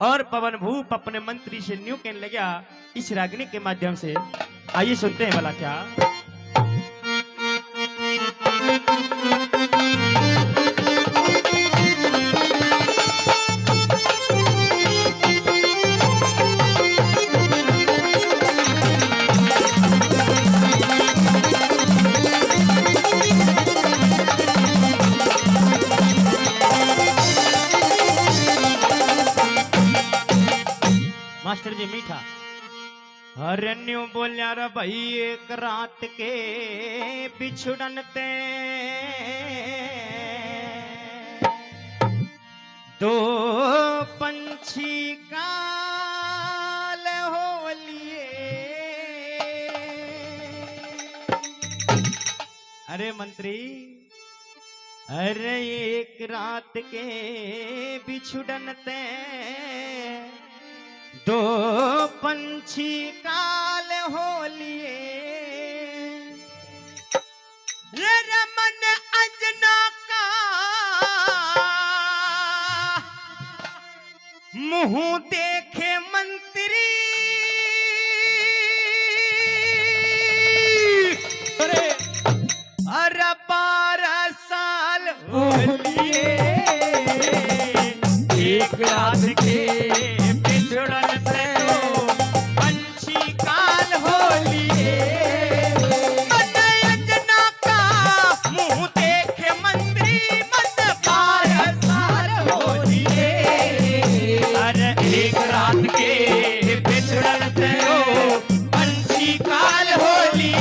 और पवन भूप अपने मंत्री से न्यू कहने लगा इस रागिनी के माध्यम से। आइए सुनते हैं भला क्या। मास्टर जी मीठा हरन्यू बोलिया रे भाई एक रात के बिछुड़न ते दो पंछी काल हो लिए। अरे मंत्री, अरे एक रात के बिछुड़न ते दो पंछी काल हो लिए। रमन अंजना का मुंह देखे मंत्री, अरे 12 साल हो लिए। एक रात के बिछुड़न से दो पंछी काल हो लिए। मन अंजना का मुंह देखे मंत्री, मन 12 साल हो लिए। अरे एक रात के बिछुड़न से दो पंछी काल हो लिए।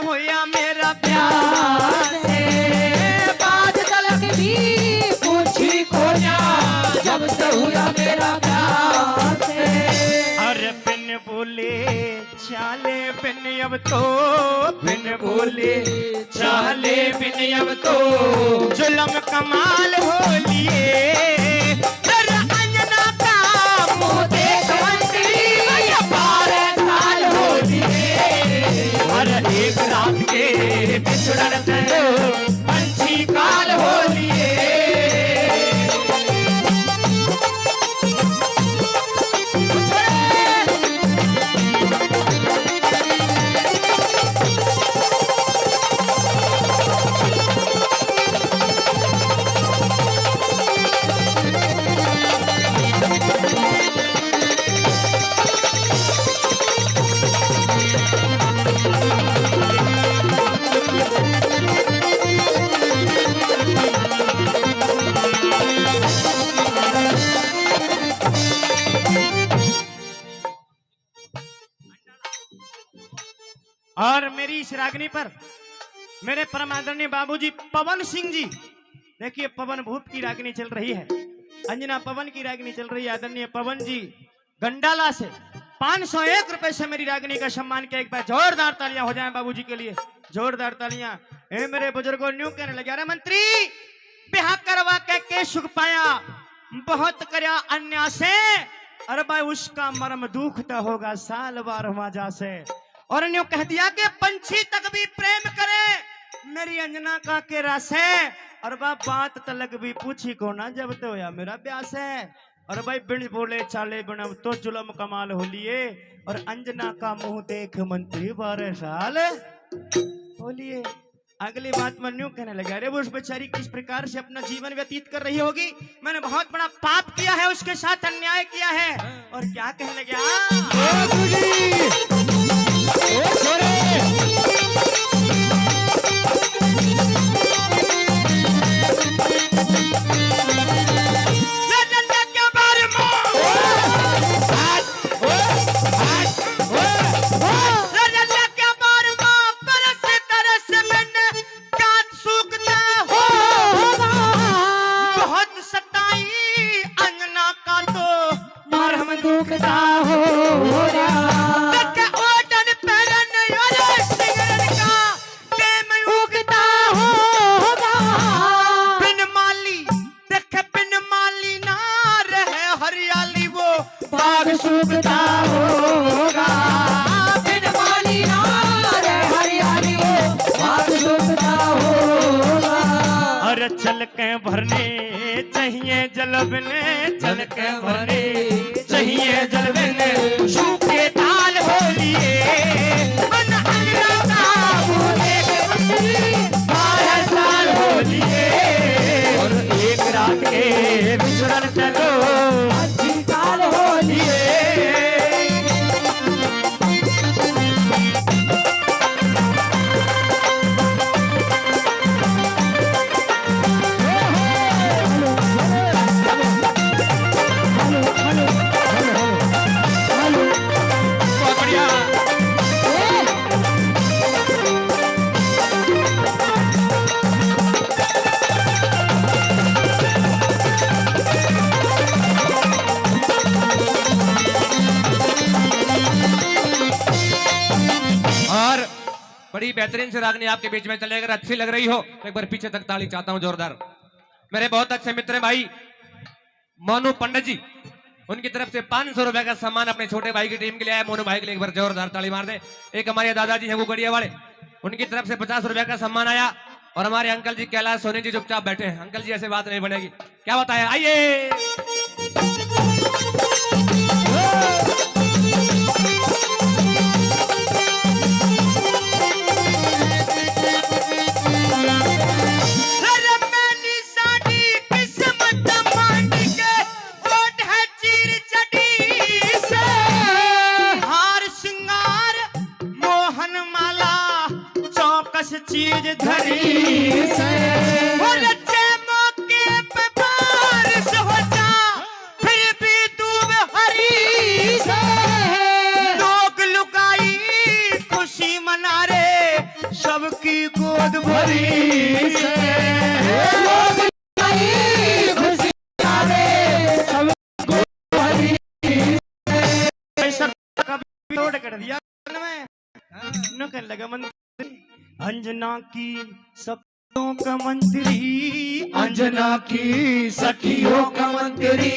होया मेरा प्यार बात तलक भी पूछी खोजा, जब से हुआ मेरा प्यार। अरे बिन बोले चाले बिन अब तो, बिन बोले चाले बिन अब तो जुल्म कमाल हो लिए। अंजना का मुंह देख मंत्री, 12 साल हो लिए। एक रात के बिछुड़न से पंछी काल हो लिए। और मेरी इस रागनी पर मेरे परम आदरणीय बाबूजी पवन सिंह जी, देखिए पवन भूप की रागनी चल रही है, अंजना पवन की रागनी चल रही है। आदरणीय पवन जी गंडाला से 501 रुपए से मेरी रागनी का सम्मान किया। एक बार जोरदार तालियां हो जाए बाबूजी के लिए, जोरदार तालियां। मेरे बुजुर्गों न्यू कहने लगे, अरे मंत्री ब्याह करवा के सुख पाया, बहुत करया अन्याय से, अरे भाई उसका मर्म दुखता होगा साल बार मजा से। और न्यू कह दिया कि पंछी तक भी प्रेम करे मेरी अंजना का के रस है। और बात तलक भी पूछी को ना, जब तो या मेरा प्यास है। और भाई बिन बोले चाले बिन तो जुल्म कमाल हो लिए। और अंजना का मुंह देख मंत्री 12 साल हो लिए। अगली बात में न्यू कहने लगा, अरे वो उस बेचारी किस प्रकार से अपना जीवन व्यतीत कर रही होगी, मैंने बहुत बड़ा पाप किया है, उसके साथ अन्याय किया है। और क्या कहने लगा, और चल के भरने चाहिए जलबने, चल के भरने चाहिए जलबने, सूखे ताल हो लिए मन अंगना काबू देख 12 साल हो लिए, और एक रात के बिछड़न चलो अच्छी काल हो लिए। बड़ी बेहतरीन से रागनी आपके बीच में चले, अगर अच्छी लग रही हो तो एक बार पीछे तक ताली चाहता हूं जोरदार। मेरे बहुत अच्छे मित्र भाई मोनू पंडित जी, उनकी तरफ से 500 रुपए का सम्मान अपने छोटे भाई की टीम के लिए आया। मोनू भाई के लिए एक बार जोरदार ताली मार दे। एक हमारे दादाजी हैं वो गड़िया वाले, उनकी तरफ से 50 रुपए का सम्मान आया। और हमारे अंकल जी कैलाश सोनी जी चुपचाप बैठे हैं। अंकल जी ऐसे बात नहीं बनेगी, क्या बताया, आइए। चीज धरी से अच्छे मौके पे बारिश हो जा, फिर भी डूब हरी से लोग लुकाई खुशी मना रे सबकी गोद भरी से, लोग लुकाई खुशी मना रे सबकी गोद भरी से। कभी तोड़ कर दिया मैं न कर लगा मन अंजना की सखियों का मंत्री, अंजना की सखियों का मंत्री,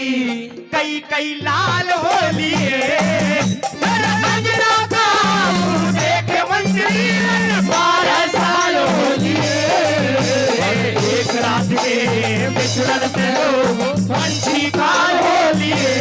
कई लाल हो लिए अंजना का मुंह देख मंत्री 12 साल हो लिए, एक रात के बिछड़न पे पंछी काल हो लिए।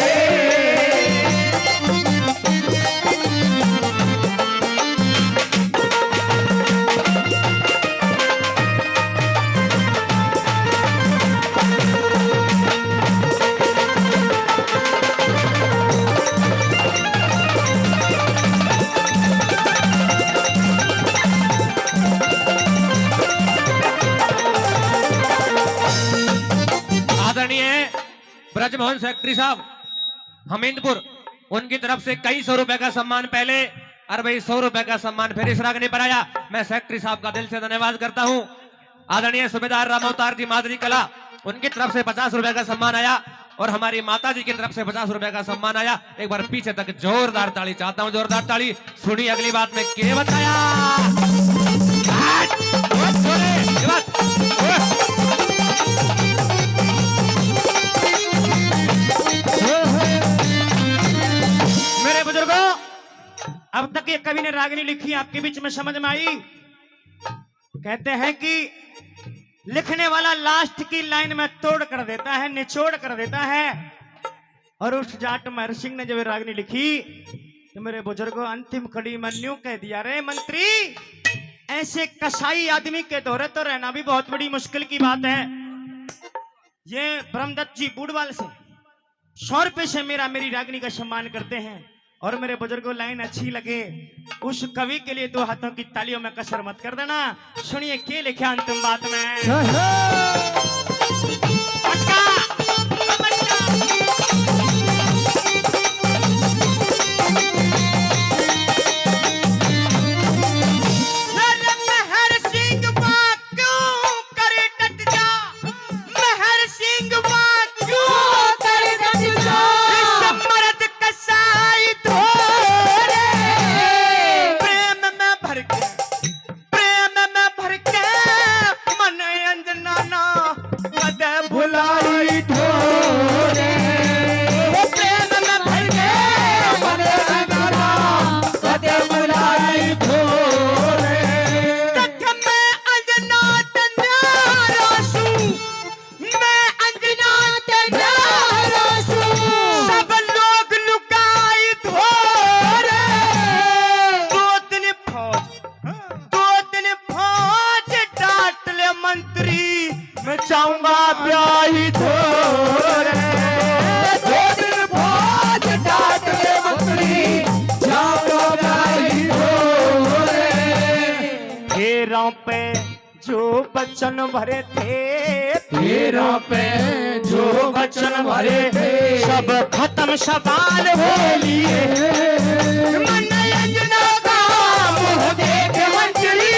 ब्रजमोहन सेक्रेटरी साहब हमीदपुर, उनकी तरफ से कई 100 रुपए का सम्मान पहले, और भाई 100 रुपए का सम्मान फिर इस रागनी पर आया। मैं सेक्रेटरी साहब का दिल से धन्यवाद करता हूं। आदरणीय सूबेदार राम अवतार जी मादरी कला, उनकी तरफ से 50 रुपए का सम्मान आया, और हमारी माता जी की तरफ से 50 रुपए का सम्मान आया। एक बार पीछे तक जोरदार ताली चाहता हूं, जोरदार ताली। सुनी अगली बात में क्या बताया, अब तक ये कवि ने रागनी लिखी आपके बीच में समझ में आई। कहते हैं कि लिखने वाला लास्ट की लाइन में तोड़ कर देता है, निचोड़ कर देता है। और उस जाट महर सिंह ने जब रागनी लिखी तो मेरे बुजुर्गों अंतिम कड़ी में न्यू कह दिया, रे मंत्री ऐसे कसाई आदमी के दौरे तो रहना भी बहुत बड़ी मुश्किल की बात है। ये ब्रह्मदत्त जी बूढ़वाल से 100 रुपए से मेरी रागनी का सम्मान करते हैं। और मेरे बुजुर्गों लाइन अच्छी लगे उस कवि के लिए 2 हाथों की तालियों में कसर मत कर देना। सुनिए क्या लिखा अंतिम बात में, जाऊंगा ब्याही छोरे, 2 दिन फौज डांट ले मंत्री, जाऊंगा ब्याही छोरे। फेरों पे जो बचन भरे थे, फेरों पे जो वचन भरे थे, सब खत्म सवाल हो लिए। मन अंजना का मुंह देख मंत्री,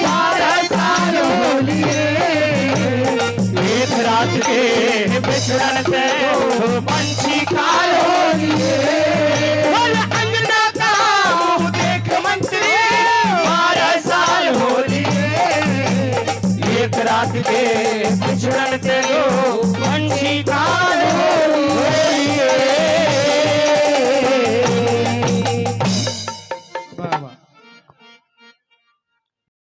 12 साल हो लिए। एक रात के बिछड़न से पंछी काल हो लिए। मन अंजना का मुंह देख मंत्री, 12 साल हो लिए। एक रात के बिछड़न से पंछी काल हो